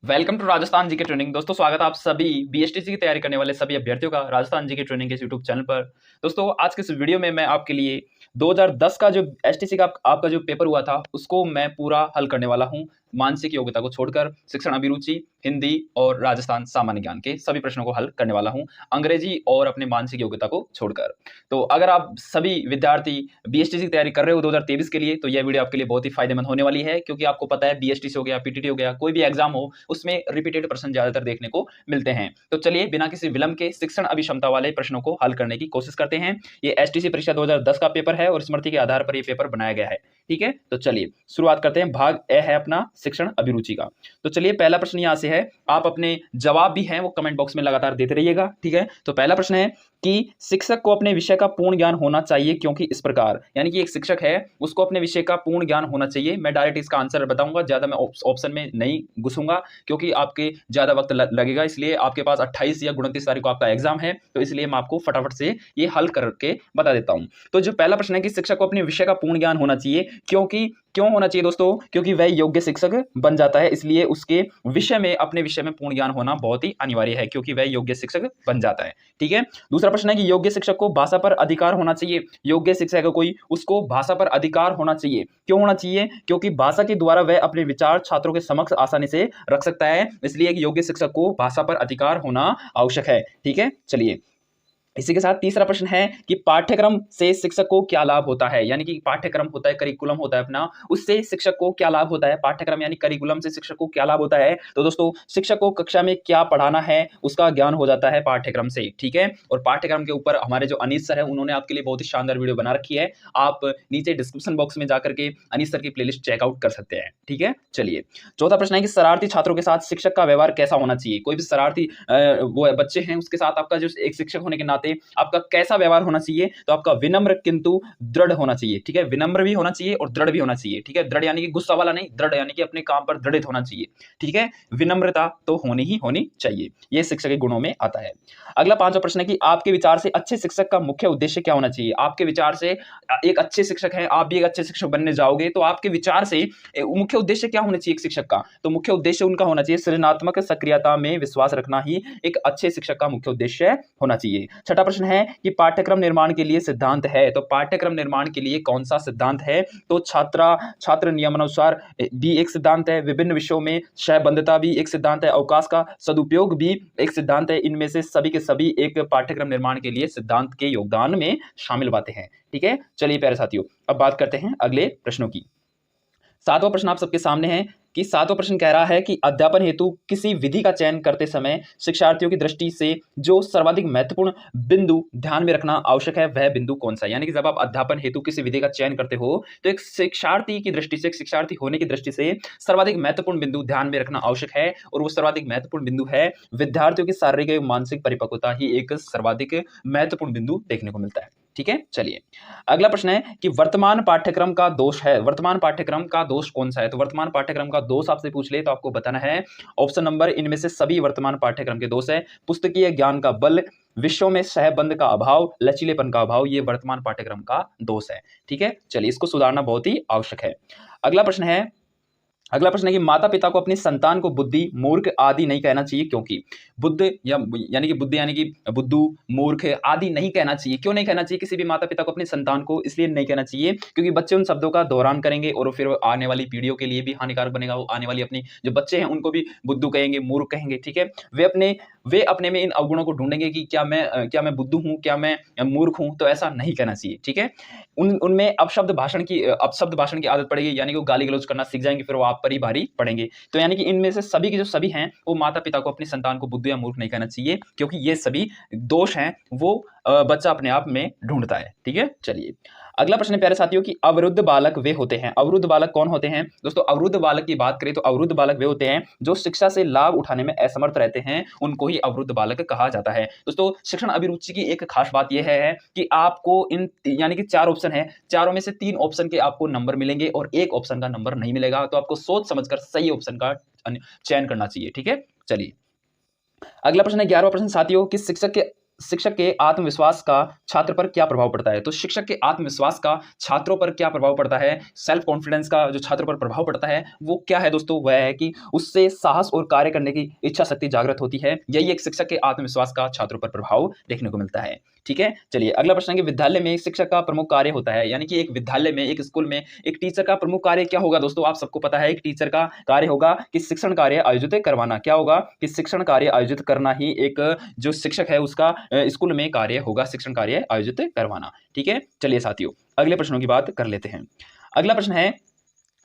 Welcome to Rajasthan GK training. दोस्तों स्वागत है आप सभी बीएसटीसी की तैयारी करने वाले सभी अभ्यर्थियों का राजस्थान जीके ट्रेनिंग के यूट्यूब चैनल पर। दोस्तों आज के इस वीडियो में मैं आपके लिए 2010 का जो एसटीसी का आपका जो पेपर हुआ था उसको मैं पूरा हल करने वाला हूं। मानसिक योग्यता को छोड़कर शिक्षण अभिरुचि, हिंदी और राजस्थान सामान्य ज्ञान के सभी प्रश्नों को हल करने वाला हूं, अंग्रेजी और अपने मानसिक योग्यता को छोड़कर। तो अगर आप सभी विद्यार्थी बीएसटीसी की तैयारी कर रहे हो 2023 के लिए तो यह वीडियो आपके लिए बहुत ही फायदेमंद होने वाली है, क्योंकि आपको पता है बीएसटीसी हो गया, पीटीटी हो गया, कोई भी एग्जाम हो उसमें रिपीटेड प्रश्न ज्यादातर देखने को मिलते हैं। तो चलिए बिना किसी विलंब के शिक्षण अभिक्षमता वाले प्रश्नों को हल करने की कोशिश करते हैं। ये एसटीसी परीक्षा 2010 का पेपर है और स्मृति के आधार पर ये पेपर बनाया गया है। ठीक है, तो चलिए शुरुआत करते हैं। भाग ए है अपना शिक्षण अभिरुचि का। तो चलिए पहला प्रश्न यहां से है, आप अपने जवाब भी हैं वो कमेंट बॉक्स में लगातार देते रहिएगा। ठीक है, तो पहला प्रश्न है कि शिक्षक को अपने विषय का पूर्ण ज्ञान होना चाहिए क्योंकि इस प्रकार, यानी कि एक शिक्षक है उसको अपने विषय का पूर्ण ज्ञान होना चाहिए। मैं डायरेक्ट इसका आंसर बताऊंगा, ज्यादा मैं ऑप्शन में नहीं घुसूंगा क्योंकि आपके ज्यादा वक्त लगेगा, इसलिए आपके पास 28 या 29 तारीख को आपका एग्जाम है, तो इसलिए मैं आपको फटाफट से ये हल करके बता देता हूं। तो जो पहला प्रश्न है कि शिक्षक को अपने विषय का पूर्ण ज्ञान होना चाहिए, क्यों होना चाहिए दोस्तों? क्योंकि वह योग्य शिक्षक बन जाता है, इसलिए उसके विषय में, अपने विषय में पूर्ण ज्ञान होना बहुत ही अनिवार्य है, क्योंकि वह योग्य शिक्षक बन जाता है। ठीक है, दूसरा प्रश्न है कि योग्य शिक्षक को भाषा पर अधिकार होना चाहिए। योग्य शिक्षक है कोई, उसको भाषा पर अधिकार होना चाहिए। क्यों होना चाहिए? क्योंकि भाषा के द्वारा वह अपने विचार छात्रों के समक्ष आसानी से रख सकता है, इसलिए एक योग्य शिक्षक को भाषा पर अधिकार होना आवश्यक है। ठीक है, चलिए इसी के साथ तीसरा प्रश्न है कि पाठ्यक्रम से शिक्षक को क्या लाभ होता है। यानी कि पाठ्यक्रम होता है, करिकुलम होता है अपना, उससे शिक्षक को क्या लाभ होता है। पाठ्यक्रम यानी करिकुलम से शिक्षक को क्या लाभ होता है? तो दोस्तों शिक्षक को कक्षा में क्या पढ़ाना है उसका ज्ञान हो जाता है पाठ्यक्रम से। ठीक है, और पाठ्यक्रम के ऊपर हमारे जो अनीश सर है उन्होंने आपके लिए बहुत ही शानदार वीडियो बना रखी है, आप नीचे डिस्क्रिप्शन बॉक्स में जाकर के अनीश सर की प्लेलिस्ट चेकआउट कर सकते हैं। ठीक है, चलिए चौथा प्रश्न है कि शरारती छात्रों के साथ शिक्षक का व्यवहार कैसा होना चाहिए। कोई भी शरारती वो बच्चे हैं उसके साथ आपका जो एक शिक्षक होने के नाते आपका कैसा व्यवहार होना चाहिए? तो आपका विनम्र किंतु दृढ़ होना चाहिए। ठीक है, विनम्र भी होना चाहिए और दृढ़ भी होना चाहिए। ठीक है, दृढ़ यानी कि गुस्सा वाला नहीं, दृढ़ यानी कि अपने काम पर दृढ़ित होना चाहिए। ठीक है, विनम्रता तो होनी ही होनी चाहिए, यह शिक्षक के गुणों में आता है। अगला पांचवा प्रश्न है कि आपके विचार से अच्छे शिक्षक का मुख्य उद्देश्य क्या होना चाहिए। आपके विचार से एक अच्छे शिक्षक हैं, आप भी एक अच्छे शिक्षक बनने जाओगे, तो आपके विचार से मुख्य उद्देश्य क्या होना चाहिए एक शिक्षक का? तो मुख्य उद्देश्य उनका होना चाहिए सृजनात्मक सक्रियता में विश्वास रखना ही एक अच्छे शिक्षक का मुख्य उद्देश्य होना चाहिए। छठा प्रश्न है कि पाठ्यक्रम निर्माण के लिए सिद्धांत है। तो पाठ्यक्रम निर्माण के लिए कौन सा सिद्धांत है? तो छात्र नियमानुसार भी एक सिद्धांत है, विभिन्न विषयों में सहबंधता भी एक सिद्धांत है, अवकाश का सदुपयोग भी एक सिद्धांत है। इनमें से सभी के सभी एक पाठ्यक्रम निर्माण के लिए सिद्धांत के योगदान में शामिल बातें हैं। ठीक है, चलिए प्यारे साथियों अब बात करते हैं अगले प्रश्नों की। सातवां प्रश्न आप सबके सामने है कि सातवां प्रश्न कह रहा है कि अध्यापन हेतु किसी विधि का चयन करते समय शिक्षार्थियों की दृष्टि से जो सर्वाधिक महत्वपूर्ण बिंदु ध्यान में रखना आवश्यक है वह बिंदु कौन सा है। यानी कि जब आप अध्यापन हेतु किसी विधि का चयन करते हो तो एक शिक्षार्थी की दृष्टि से, एक शिक्षार्थी होने की दृष्टि से सर्वाधिक महत्वपूर्ण बिंदु ध्यान में रखना आवश्यक है, और वो सर्वाधिक महत्वपूर्ण बिंदु है विद्यार्थियों की शारीरिक एवं मानसिक परिपक्वता ही एक सर्वाधिक महत्वपूर्ण बिंदु देखने को मिलता है। ठीक है, चलिए अगला प्रश्न है कि वर्तमान पाठ्यक्रम का दोष है। वर्तमान पाठ्यक्रम का दोष कौन सा है? तो वर्तमान पाठ्यक्रम का दोष आपसे पूछ ले तो आपको बताना है ऑप्शन नंबर, इनमें से सभी वर्तमान पाठ्यक्रम के दोष है। पुस्तकीय ज्ञान का बल, विषयों में सहबंध का अभाव, लचीलेपन का अभाव, ये वर्तमान पाठ्यक्रम का दोष है। ठीक है, चलिए इसको सुधारना बहुत ही आवश्यक है। अगला प्रश्न है कि माता पिता को अपनी संतान को बुद्धि, मूर्ख आदि नहीं कहना चाहिए क्योंकि। बुद्ध यानी कि बुद्धि यानी कि बुद्धू, मूर्ख आदि नहीं कहना चाहिए। क्यों नहीं कहना चाहिए किसी भी माता पिता को अपनी संतान को? इसलिए नहीं कहना चाहिए क्योंकि बच्चे उन शब्दों का दोहरान करेंगे और फिर आने वाली पीढ़ियों के लिए भी हानिकारक बनेगा। वो आने वाली अपनी जो बच्चे हैं उनको भी बुद्धू कहेंगे, मूर्ख कहेंगे। ठीक है, वे अपने में इन अवगुणों को ढूंढेंगे कि क्या मैं बुद्धू हूं, क्या मैं मूर्ख हूं। तो ऐसा नहीं कहना चाहिए। ठीक है, उनमें अपशब्द भाषण की आदत पड़ेगी, यानी कि वो गाली गलौज करना सीख जाएंगे, फिर वो आप पर ही भारी पड़ेंगे। तो यानी कि इनमें से सभी के जो सभी हैं वो माता पिता को अपनी संतान को बुद्धू या मूर्ख नहीं कहना चाहिए, क्योंकि ये सभी दोष हैं वो बच्चा अपने आप में ढूंढता है। ठीक है, चलिए अगला प्रश्न है प्यारे साथियों कि अवरुद्ध बालक वे होते हैं। अवरुद्ध बालक कौन होते हैं? दोस्तों अवरुद्ध बालक की बात करें तो अवरुद्ध बालक वे होते हैं जो शिक्षा से लाभ उठाने में असमर्थ रहते हैं, उनको ही अवरुद्ध बालक कहा जाता है। दोस्तों शिक्षण अभिरुचि की एक खास बात यह है कि आपको इन यानी कि 4 ऑप्शन है, चारों में से 3 ऑप्शन के आपको नंबर मिलेंगे और 1 ऑप्शन का नंबर नहीं मिलेगा, तो आपको सोच समझकर सही ऑप्शन का चयन करना चाहिए। ठीक है, चलिए अगला प्रश्न है 11वां प्रश्न साथियों कि शिक्षक के आत्मविश्वास का छात्र पर क्या प्रभाव पड़ता है? तो शिक्षक के आत्मविश्वास का छात्रों पर क्या प्रभाव पड़ता है, सेल्फ कॉन्फिडेंस का जो छात्रों पर प्रभाव पड़ता है वो क्या है दोस्तों? वह है कि उससे साहस और कार्य करने की इच्छा शक्ति जागृत होती है। यही एक शिक्षक के आत्मविश्वास का छात्रों पर प्रभाव देखने को मिलता है। ठीक है, चलिए अगला प्रश्न है कि विद्यालय में शिक्षक का प्रमुख कार्य होता है, यानी कि एक विद्यालय में, एक स्कूल में एक टीचर का प्रमुख कार्य क्या होगा दोस्तों? आप सबको पता है एक टीचर का कार्य होगा कि शिक्षण कार्य आयोजित करवाना। क्या होगा? कि शिक्षण कार्य आयोजित करना ही एक जो शिक्षक है उसका स्कूल में कार्य होगा, शिक्षण कार्य आयोजित करवाना। ठीक है, चलिए साथियों अगले प्रश्नों की बात कर लेते हैं। अगला प्रश्न है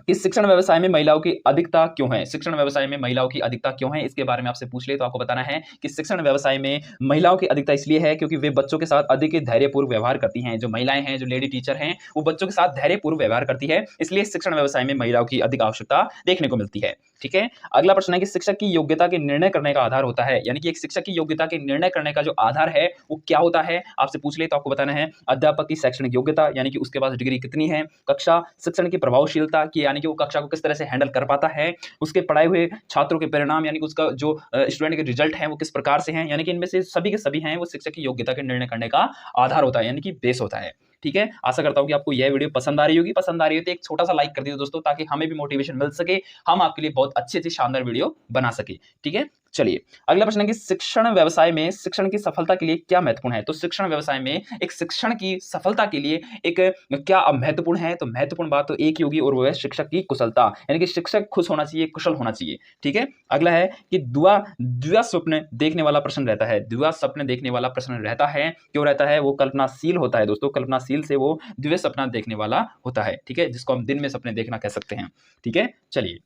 कि शिक्षण व्यवसाय में महिलाओं की अधिकता क्यों है? शिक्षण व्यवसाय में महिलाओं की अधिकता क्यों है, इसके बारे में आपसे पूछ ले तो आपको बताना है कि शिक्षण व्यवसाय में महिलाओं की अधिकता इसलिए है क्योंकि वे बच्चों के साथ अधिक धैर्यपूर्व व्यवहार करती हैं। जो महिलाएं हैं, जो लेडी टीचर हैं, वो बच्चों के साथ धैर्यपूर्व व्यवहार करती है, इसलिए शिक्षण व्यवसाय में महिलाओं की अधिक आवश्यकता देखने को मिलती है। ठीक है, अगला प्रश्न है कि शिक्षक की योग्यता के निर्णय करने का आधार होता है, यानी कि एक शिक्षक की योग्यता के निर्णय करने का जो आधार है वो क्या होता है? आपसे पूछ ले तो आपको बताना है अध्यापक की शैक्षणिक योग्यता, यानी कि उसके पास डिग्री कितनी है, कक्षा शिक्षण की प्रभावशीलता की, यानी कि वो कक्षा को किस तरह से हैंडल कर पाता है, उसके पढ़ाए हुए छात्रों के परिणाम, यानी कि उसका जो स्टूडेंट के रिजल्ट हैं वो किस प्रकार से हैं, यानी कि इनमें से सभी के सभी हैं वो शिक्षक की योग्यता के निर्णय करने का आधार होता है, यानी कि बेस होता है। ठीक है, आशा करता हूं कि आपको यह वीडियो पसंद आ रही होगी। पसंद आ रही हो तो एक छोटा सा लाइक कर दीजिए दोस्तों, ताकि हमें भी मोटिवेशन मिल सके, हम आपके लिए बहुत अच्छी शानदार वीडियो बना सके। ठीक है, चलिए अगला प्रश्न है कि शिक्षण व्यवसाय में शिक्षण की सफलता के लिए क्या महत्वपूर्ण है? तो शिक्षण व्यवसाय में एक शिक्षण की सफलता के लिए एक क्या महत्वपूर्ण है? तो महत्वपूर्ण बात तो एक ही होगी और वो है शिक्षक की कुशलता, यानी कि शिक्षक खुश होना चाहिए, कुशल होना चाहिए। ठीक है, अगला है कि द्विधा स्वप्न देखने वाला प्रश्न रहता है। द्विधा स्वप्न देखने वाला प्रश्न रहता है, क्यों रहता है? वो कल्पनाशील होता है दोस्तों, कल्पनाशील से वो द्विधा सपना देखने वाला होता है। ठीक है, जिसको हम दिन में सपने देखना कह सकते हैं। ठीक है, चलिए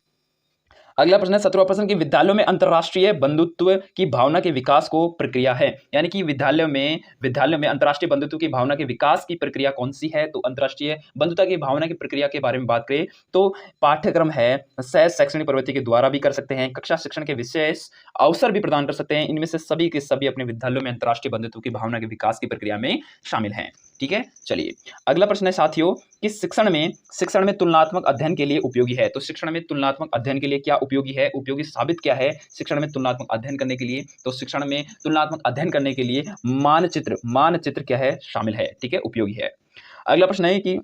अगला प्रश्न है 17वां प्रश्न कि विद्यालयों में अंतर्राष्ट्रीय बंधुत्व की भावना के विकास को प्रक्रिया है, यानी कि विद्यालयों में अंतर्राष्ट्रीय बंधुत्व की भावना के विकास की प्रक्रिया कौन सी है? तो अंतर्राष्ट्रीय बंधुता की भावना की प्रक्रिया के बारे में बात करें तो पाठ्यक्रम है, सह शैक्षणिक प्रवृत्ति के द्वारा भी कर सकते हैं, कक्षा शिक्षण के विशेष अवसर भी प्रदान कर सकते हैं। इनमें से सभी के सभी अपने विद्यालयों में अंतर्राष्ट्रीय बंधुत्व की भावना के विकास की प्रक्रिया में शामिल हैं। ठीक है, चलिए अगला प्रश्न है साथियों कि शिक्षण में तुलनात्मक अध्ययन के लिए उपयोगी है। तो शिक्षण में तुलनात्मक अध्ययन के लिए क्या उपयोगी है, उपयोगी साबित क्या है शिक्षण में तुलनात्मक अध्ययन करने के लिए? तो शिक्षण में तुलनात्मक अध्ययन करने के लिए मानचित्र क्या है? शामिल है। ठीक है, उपयोगी है। अगला प्रश्न है कि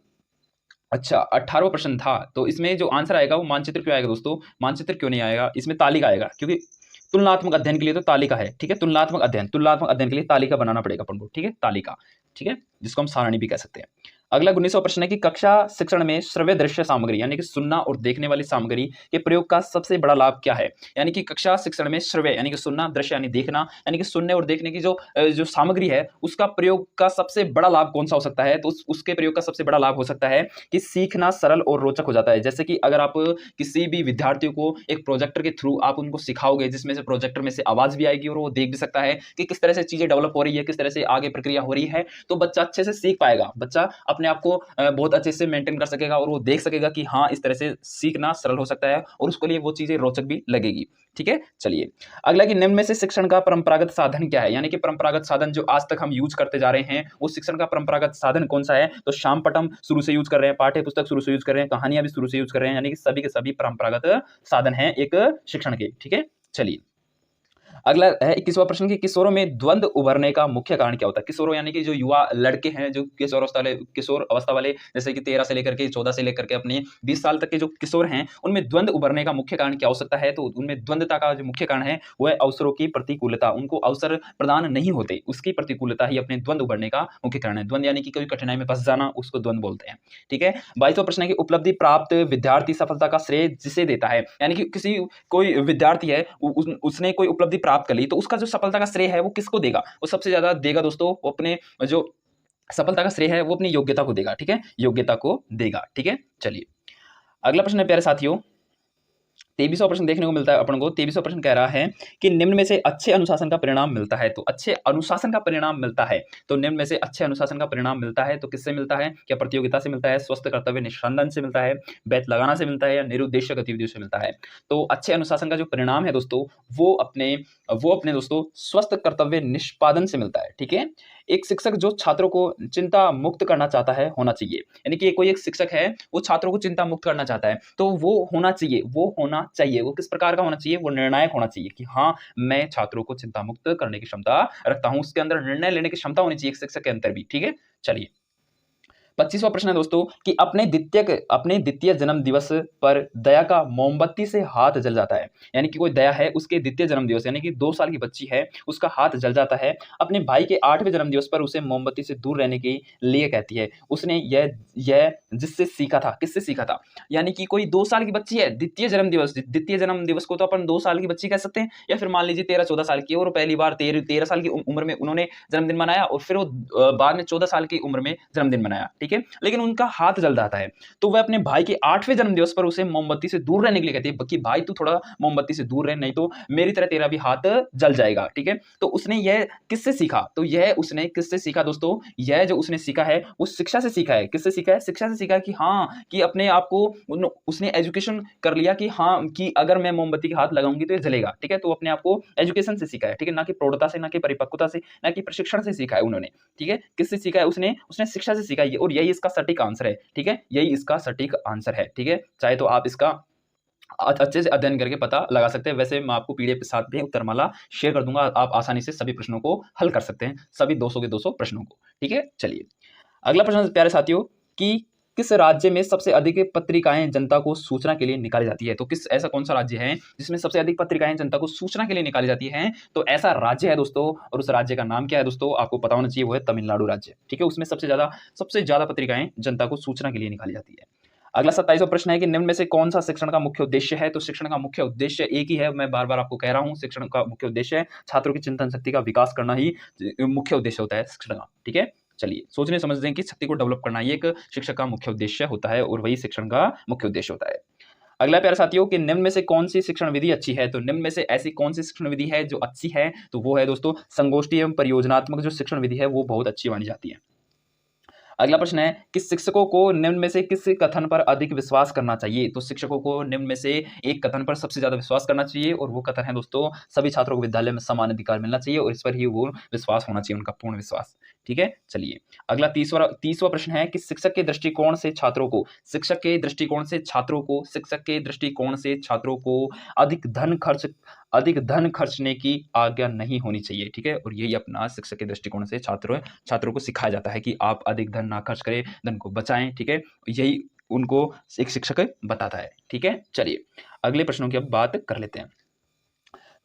अच्छा 18वां प्रश्न था, तो इसमें जो आंसर आएगा वो मानचित्र क्यों आएगा दोस्तों? मानचित्र क्यों नहीं आएगा, इसमें तालिका आएगा, क्योंकि तुलनात्मक अध्ययन के लिए तो तालिका है। ठीक है, तुलनात्मक अध्ययन के लिए तालिका बनाना पड़ेगा अपन को। ठीक है, तालिका, ठीक है, जिसको हम सारणी भी कह सकते हैं। अगला 19वां प्रश्न है कि कक्षा शिक्षण में श्रव्य दृश्य सामग्री, यानी कि सुनना और देखने वाली सामग्री के प्रयोग का सबसे बड़ा लाभ क्या है? यानी कि कक्षा शिक्षण में श्रव्य यानी कि सुनना, दृश्य यानी देखना, यानी कि सुनने और देखने की जो सामग्री है उसका प्रयोग का सबसे बड़ा लाभ कौन सा हो सकता है? तो उसके प्रयोग का सबसे बड़ा लाभ हो सकता है कि सीखना सरल और रोचक हो जाता है। जैसे कि अगर आप किसी भी विद्यार्थियों को एक प्रोजेक्टर के थ्रू आप उनको सिखाओगे, जिसमें से प्रोजेक्टर में से आवाज भी आएगी और वो देख भी सकता है कि किस तरह से चीजें डेवलप हो रही है, किस तरह से आगे प्रक्रिया हो रही है, तो बच्चा अच्छे से सीख पाएगा, बच्चा अपने आप को बहुत अच्छे से मेंटेन कर सकेगा और वो देख सकेगा कि हाँ इस तरह से सीखना सरल हो सकता है और उसके लिए वो चीजें रोचक भी लगेगी। ठीक है, चलिए अगला कि निम्न में से शिक्षण का परंपरागत साधन क्या है? यानी कि परंपरागत साधन जो आज तक हम यूज करते जा रहे हैं वो शिक्षण का परंपरागत साधन कौन सा है? तो शामपटम शुरू से यूज कर रहे हैं, पाठ्य पुस्तक शुरू से यूज कर रहे हैं, कहानियां भी शुरू से यूज कर रहे हैं, यानी कि सभी के सभी परंपरागत साधन है एक शिक्षण के। ठीक है, चलिए अगला है 21वां प्रश्न कि किशोरों में द्वंद्व उभरने का मुख्य कारण क्या होता है? किशोरों यानी कि जो युवा लड़के हैं, जो किशोर अवस्था वाले, जैसे कि 13 से लेकर के 14 से लेकर के अपने 20 साल तक के जो किशोर हैं, उनमें द्वंद्व उभरने का मुख्य कारण क्या हो सकता है? तो उनमें द्वंद्वता का जो मुख्य कारण है वह है अवसरों की प्रतिकूलता, उनको अवसर प्रदान नहीं होते, उसकी प्रतिकूलता ही अपने द्वंद्व उभरने का मुख्य कारण है। द्वंद्व यानी कि कोई कठिनाई में फंस जाना, उसको द्वंद्व बोलते हैं। ठीक है, 22वां प्रश्न है कि उपलब्धि प्राप्त विद्यार्थी सफलता का श्रेय जिसे देता है, यानी कि कोई विद्यार्थी है उसने कोई उपलब्धि प्राप्त कर ली, तो उसका जो सफलता का श्रेय है वो किसको देगा? वो सबसे ज्यादा देगा दोस्तों वो अपने जो सफलता का श्रेय है वो अपनी योग्यता को देगा। ठीक है, योग्यता को देगा। ठीक है, चलिए अगला प्रश्न है प्यारे साथियों 23वां प्रश्न देखने को मिलता है अपन को। 23वां प्रश्न कह रहा है कि निम्न में से अच्छे अनुशासन का परिणाम मिलता है। तो अच्छे अनुशासन का परिणाम मिलता है, तो निम्न में से अच्छे अनुशासन का परिणाम मिलता है तो किससे मिलता है? क्या प्रतियोगिता से मिलता है, स्वस्थ कर्तव्य निष्पादन से मिलता है, बैच लगाना से मिलता है, या निरुद्देश्य गतिविधियों से मिलता है? तो अच्छे अनुशासन का जो परिणाम है दोस्तों वो अपने दोस्तों स्वस्थ कर्तव्य निष्पादन से मिलता है। ठीक है, एक शिक्षक जो छात्रों को चिंता मुक्त करना चाहता है होना चाहिए। यानी कि कोई एक शिक्षक है वो छात्रों को चिंता मुक्त करना चाहता है, तो वो होना चाहिए, वो किस प्रकार का होना चाहिए, वो निर्णायक होना चाहिए कि हाँ, मैं छात्रों को चिंता मुक्त करने की क्षमता रखता हूं। उसके अंदर निर्णय लेने की क्षमता होनी चाहिए एक शिक्षक के अंदर भी। ठीक है, चलिए 25वां प्रश्न है दोस्तों कि अपने द्वितीय जन्म दिवस पर दया का मोमबत्ती से हाथ जल जाता है। यानी कि कोई दया है, उसके द्वितीय जन्म दिवस यानी कि 2 साल की बच्ची है, उसका हाथ जल जाता है। अपने भाई के 8वें जन्म दिवस पर उसे मोमबत्ती से दूर रहने के लिए कहती है। उसने यह जिससे सीखा था, किससे सीखा था? यानी कि कोई 2 साल की बच्ची है, द्वितीय जन्म दिवस को तो अपन 2 साल की बच्ची कह सकते हैं, या फिर मान लीजिए 13-14 साल की और पहली बार 13 साल की उम्र में उन्होंने जन्मदिन मनाया और फिर वो बाद में 14 साल की उम्र में जन्मदिन मनाया। ठीक है, लेकिन उनका हाथ जल जाता है, तो वह अपने भाई के 8वें जन्म दिवस पर उसे मोमबत्ती से दूर रहने के लिए कहती है कि भाई तू थोड़ा मोमबत्ती से दूर रह, नहीं तो मेरी तरह तेरा भी हाथ जल जाएगा। ठीक है, तो उसने यह किससे सीखा? तो यह उसने किससे सीखा दोस्तों? यह जो उसने सीखा है वो शिक्षा से सीखा है। किससे सीखा है? शिक्षा से सीखा कि हाँ, कि अपने आप को उसने एजुकेशन कर लिया कि हाँ, कि अगर मैं मोमबत्ती के हाथ लगाऊंगी तो ये जलेगा। ठीक है, तो अपने आप को एजुकेशन से सीखा है। ठीक है, ना कि प्रौढ़ता से, ना कि परिपक्वता से, ना कि प्रशिक्षण से सीखा है उन्होंने। ठीक है, किससे सीखा है? उसने शिक्षा से सीखा है, और यही इसका सटीक आंसर है। ठीक है, यही इसका सटीक आंसर है। ठीक है, चाहे तो आप इसका अच्छे से अध्ययन करके पता लगा सकते हैं। वैसे मैं आपको पीडीएफ के साथ भी उत्तरमाला शेयर कर दूंगा, आप आसानी से सभी प्रश्नों को हल कर सकते हैं, सभी 200 के 200 प्रश्नों को। ठीक है, चलिए अगला प्रश्न प्यारे साथियों कि किस राज्य में सबसे अधिक पत्रिकाएं जनता को सूचना के लिए निकाली जाती है? तो ऐसा कौन सा राज्य है जिसमें सबसे अधिक पत्रिकाएं जनता को सूचना के लिए निकाली जाती हैं? तो ऐसा राज्य है दोस्तों, और उस राज्य का नाम क्या है दोस्तों? आपको पता होना चाहिए, वो है तमिलनाडु राज्य। ठीक है, उसमें सबसे ज्यादा पत्रिकाएं जनता को सूचना के लिए निकाली जाती है। अगला 27वां प्रश्न है कि निम्न में से कौन सा शिक्षण का मुख्य उद्देश्य है? तो शिक्षण का मुख्य उद्देश्य एक ही है, मैं बार बार आपको कह रहा हूं, शिक्षण का मुख्य उद्देश्य है छात्रों की चिंतन शक्ति का विकास करना ही मुख्य उद्देश्य होता है शिक्षण का। ठीक है, चलिए सोचने समझने की शक्ति को डेवलप करना ये एक शिक्षक का मुख्य उद्देश्य होता है, और वही शिक्षण का मुख्य उद्देश्य होता है। अगला प्यारे साथियों कि निम्न में से कौन सी शिक्षण विधि अच्छी है? तो निम्न में से ऐसी कौन सी शिक्षण विधि है जो अच्छी है? तो वो है दोस्तों संगोष्ठी एवं परियोजनात्मक जो शिक्षण विधि है वो बहुत अच्छी मानी जाती है। अगला प्रश्न है कि शिक्षकों को निम्न में से किस कथन पर अधिक विश्वास करना चाहिए? तो शिक्षकों को निम्न में से एक कथन पर सबसे ज्यादा विश्वास करना चाहिए, और वो कथन है दोस्तों सभी छात्रों को विद्यालय में समान अधिकार मिलना चाहिए, और इस पर ही वो विश्वास होना चाहिए, उनका पूर्ण विश्वास। ठीक है, चलिए अगला 30वां प्रश्न है कि शिक्षक के दृष्टिकोण से छात्रों को अधिक धन खर्चने की आज्ञा नहीं होनी चाहिए। ठीक है, और यही अपना शिक्षक के दृष्टिकोण से छात्रों को सिखाया जाता है कि आप अधिक धन ना खर्च करें, धन को बचाएं। ठीक है, यही उनको एक शिक्षक बताता है। ठीक है, चलिए अगले प्रश्नों की अब बात कर लेते हैं।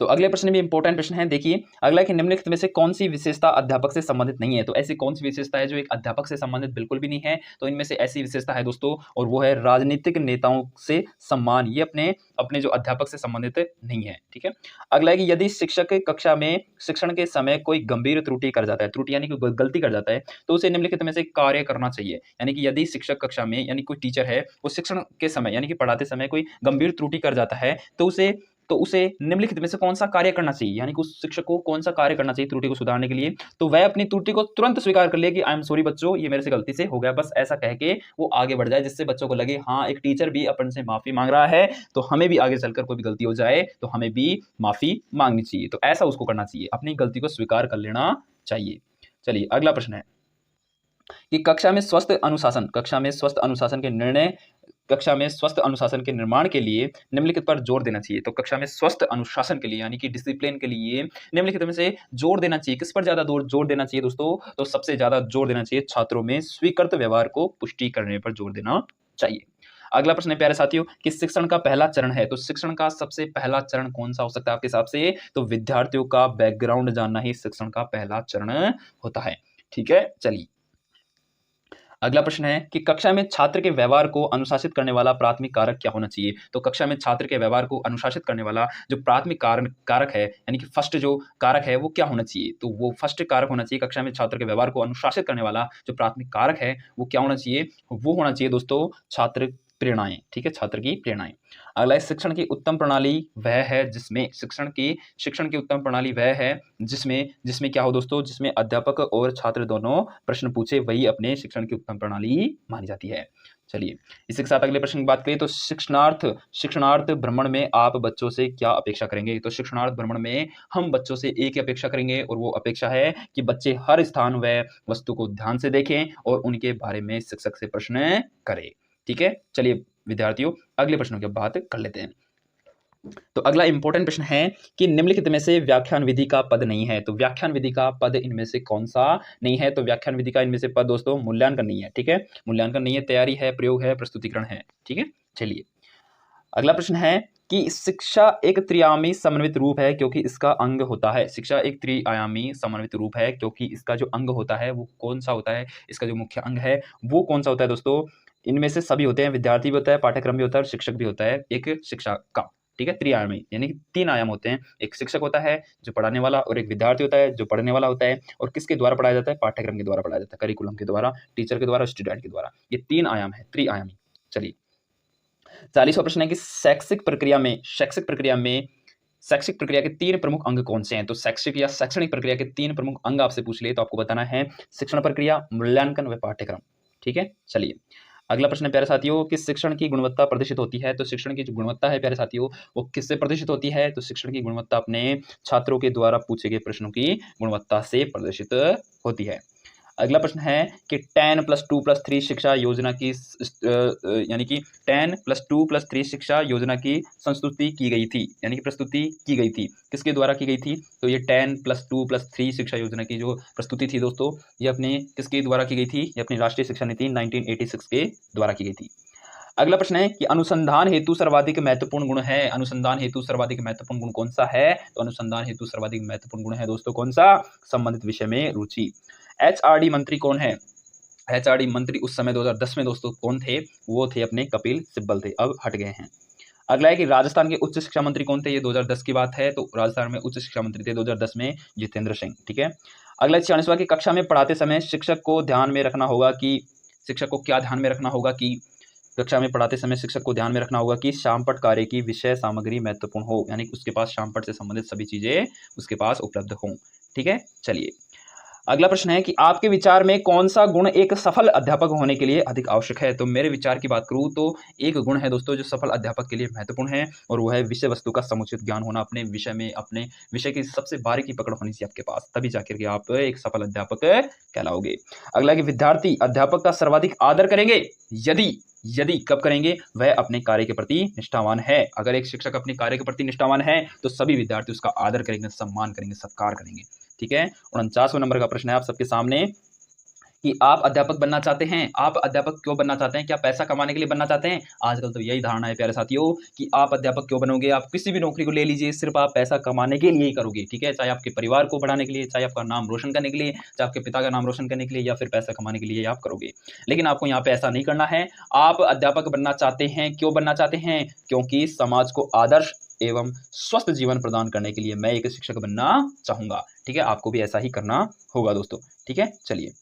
तो अगले प्रश्न भी इंपॉर्टेंट प्रश्न है, देखिए अगला कि निम्नलिखित में से कौन सी विशेषता अध्यापक से संबंधित नहीं है? तो ऐसी कौन सी विशेषता है जो एक अध्यापक से संबंधित बिल्कुल भी नहीं है? तो इनमें से ऐसी विशेषता है दोस्तों, और वो है राजनीतिक नेताओं से सम्मान। ये अपने जो अध्यापक से संबंधित नहीं है। ठीक है, अगला है कि यदि शिक्षक कक्षा में शिक्षण के समय कोई गंभीर त्रुटि कर जाता है, त्रुटि यानी कि गलती कर जाता है, तो उसे निम्नलिखित में से कार्य करना चाहिए। यानी कि यदि शिक्षक कक्षा में यानी कोई टीचर है वो शिक्षण के समय यानी कि पढ़ाते समय कोई गंभीर त्रुटि कर जाता है, तो उसे निम्नलिखित में से कौन सा कार्य करना चाहिए? यानी कि उस शिक्षक को कौन सा कार्य करना चाहिए त्रुटि को सुधारने के लिए? तो वह अपनी त्रुटि को तुरंत स्वीकार कर ले कि आई एम सॉरी बच्चों, ये मेरे से गलती से हो गया, बस ऐसा कह के वो आगे बढ़ जाए, जिससे बच्चों को लगे हाँ एक टीचर भी अपन से माफी मांग रहा है, तो हमें भी आगे चलकर कोई भी गलती हो जाए तो हमें भी माफी मांगनी चाहिए। तो ऐसा उसको करना चाहिए, अपनी गलती को स्वीकार कर लेना चाहिए। चलिए अगला प्रश्न है कि कक्षा में स्वस्थ अनुशासन के निर्माण के लिए निम्नलिखित पर जोर देना चाहिए। तो कक्षा में स्वस्थ अनुशासन के लिए यानी कि डिसिप्लिन के लिए निम्नलिखित में से जोर देना चाहिए। किस पर ज्यादा जोर देना चाहिए दोस्तों? तो सबसे ज्यादा जोर देना चाहिए छात्रों में स्वीकृत व्यवहार को पुष्टि करने पर जोर देना चाहिए। अगला प्रश्न है प्यारे साथियों कि शिक्षण का पहला चरण है, तो शिक्षण का सबसे पहला चरण कौन सा हो सकता है आपके हिसाब से? तो विद्यार्थियों का बैकग्राउंड जानना ही शिक्षण का पहला चरण होता है। ठीक है, चलिए अगला प्रश्न है कि कक्षा में छात्र के व्यवहार को अनुशासित करने वाला प्राथमिक कारक क्या होना चाहिए? तो कक्षा में छात्र के व्यवहार को अनुशासित करने वाला जो प्राथमिक कारक है यानी कि फर्स्ट जो कारक है वो क्या होना चाहिए? तो वो फर्स्ट कारक होना चाहिए, कक्षा में छात्र के व्यवहार को अनुशासित करने वाला जो प्राथमिक कारक है वो क्या होना चाहिए? वो होना चाहिए दोस्तों छात्र प्रेरणाएं। ठीक है, छात्र की प्रेरणाएं। अगला शिक्षण की उत्तम प्रणाली वह है जिसमें जिसमें क्या हो दोस्तों? जिसमें अध्यापक और छात्र दोनों प्रश्न पूछे, वही अपने शिक्षण की उत्तम प्रणाली मानी जाती है। चलिए इसी के साथ अगले प्रश्न की बात करें तो शिक्षणार्थ भ्रमण में आप बच्चों से क्या अपेक्षा करेंगे। तो शिक्षणार्थ भ्रमण में हम बच्चों से एक ही अपेक्षा करेंगे और वो अपेक्षा है कि बच्चे हर स्थान व वस्तु को ध्यान से देखें और उनके बारे में शिक्षक से प्रश्न करें। ठीक है, चलिए विद्यार्थियों अगले प्रश्नों की बात कर लेते हैं। तो अगला इंपॉर्टेंट प्रश्न है कि निम्नलिखित में से व्याख्यान विधि का पद नहीं है। तो व्याख्यान विधि का पद इनमें से कौन सा नहीं है। तो व्याख्यान विधि का इनमें से पद दोस्तों मूल्यांकन नहीं है। ठीक है, मूल्यांकन नहीं है, तैयारी है, प्रयोग है, प्रस्तुतिकरण है। ठीक है, चलिए अगला प्रश्न है कि शिक्षा एक त्रिआयामी समन्वित रूप है क्योंकि इसका अंग होता है। शिक्षा एक त्रिआयामी समन्वित रूप है क्योंकि इसका जो अंग होता है वो कौन सा होता है, इसका जो मुख्य अंग है वो कौन सा होता है दोस्तों। इनमें से सभी होते हैं, विद्यार्थी भी होता है, पाठ्यक्रम भी होता है और शिक्षक भी होता है एक शिक्षा का। ठीक है, त्रिआयामी यानी कि 3 आयाम होते हैं। एक शिक्षक होता है जो पढ़ाने वाला और एक विद्यार्थी होता है जो पढ़ने वाला होता है और किसके द्वारा पढ़ाया जाता है, पाठ्यक्रम के द्वारा पढ़ाया जाता है, करिकुलम के द्वारा, टीचर के द्वारा, स्टूडेंट के द्वारा। ये 3 आयाम है त्रिआयामी। चलिए 40वां प्रश्न है कि शैक्षिक प्रक्रिया में शैक्षिक प्रक्रिया के 3 प्रमुख अंग कौन से हैं। तो शैक्षिक या शैक्षणिक प्रक्रिया के 3 प्रमुख अंग आपसे पूछ लिए तो आपको बताना है शिक्षण प्रक्रिया, मूल्यांकन व पाठ्यक्रम। ठीक है, चलिए अगला प्रश्न है प्यारे साथियों कि शिक्षण की गुणवत्ता प्रदर्शित होती है। तो शिक्षण की जो गुणवत्ता है प्यारे साथियों वो किससे प्रदर्शित होती है। तो शिक्षण की गुणवत्ता अपने छात्रों के द्वारा पूछे गए प्रश्नों की गुणवत्ता से प्रदर्शित होती है। अगला प्रश्न है कि 10+2+3 शिक्षा योजना की यानी कि 10+2+3 शिक्षा योजना की संस्तुति की गई थी, यानी कि प्रस्तुति की गई थी, किसके द्वारा की गई थी। तो ये 10+2+3 शिक्षा योजना की जो प्रस्तुति थी दोस्तों ये अपने किसके द्वारा की गई थी, ये अपनी राष्ट्रीय शिक्षा नीति 1986 के द्वारा की गई थी। अगला प्रश्न है कि अनुसंधान हेतु सर्वाधिक महत्वपूर्ण गुण है। अनुसंधान हेतु सर्वाधिक महत्वपूर्ण गुण कौन सा है। तो अनुसंधान हेतु सर्वाधिक महत्वपूर्ण गुण है दोस्तों कौन सा, संबंधित विषय में रुचि। एचआरडी मंत्री कौन है। एचआरडी मंत्री उस समय 2010 में दोस्तों कौन थे, वो थे अपने कपिल सिब्बल थे, अब हट गए हैं। अगला है कि राजस्थान के उच्च शिक्षा मंत्री कौन थे, ये 2010 की बात है। तो राजस्थान में उच्च शिक्षा मंत्री थे 2010 में जितेंद्र सिंह। ठीक है, अगला 46वां की कक्षा में पढ़ाते समय शिक्षक को ध्यान में रखना होगा कि शिक्षक को क्या ध्यान में रखना होगा कि कक्षा में पढ़ाते समय शिक्षक को ध्यान में रखना होगा कि शामपट कार्य की विषय सामग्री महत्वपूर्ण हो, यानी कि उसके पास शामपट से संबंधित सभी चीजें उसके पास उपलब्ध हों। ठीक है, चलिए अगला प्रश्न है कि आपके विचार में कौन सा गुण एक सफल अध्यापक होने के लिए अधिक आवश्यक है। तो मेरे विचार की बात करूं तो एक गुण है दोस्तों जो सफल अध्यापक के लिए महत्वपूर्ण है और वो है विषय वस्तु का समुचित ज्ञान होना, अपने विषय में अपने विषय की सबसे बारीकी पकड़ होनी चाहिए आपके पास, तभी जाकर के आप एक सफल अध्यापक कहलाओगे। अगला कि विद्यार्थी अध्यापक का सर्वाधिक आदर करेंगे यदि कब करेंगे, वह अपने कार्य के प्रति निष्ठावान है। अगर एक शिक्षक अपने कार्य के प्रति निष्ठावान है तो सभी विद्यार्थी उसका आदर करेंगे, सम्मान करेंगे, सत्कार करेंगे। ठीक है, 49वां नंबर का प्रश्न है आप सबके सामने कि आप अध्यापक बनना चाहते हैं। आप अध्यापक क्यों बनना चाहते हैं, क्या पैसा कमाने के लिए बनना चाहते हैं। आजकल तो यही धारणा है प्यारे साथियों कि आप अध्यापक क्यों बनोगे, आप किसी भी नौकरी को ले लीजिए सिर्फ आप पैसा कमाने के लिए ही करोगे। ठीक है, चाहे आपके परिवार को बढ़ाने के लिए, चाहे आपका नाम रोशन करने के लिए, चाहे आपके पिता का नाम रोशन करने के लिए, या फिर पैसा कमाने के लिए आप करोगे। लेकिन आपको यहाँ पे ऐसा नहीं करना है। आप अध्यापक बनना चाहते हैं, क्यों बनना चाहते हैं, क्योंकि समाज को आदर्श एवं स्वस्थ जीवन प्रदान करने के लिए मैं एक शिक्षक बनना चाहूंगा। ठीक है, आपको भी ऐसा ही करना होगा दोस्तों। ठीक है, चलिए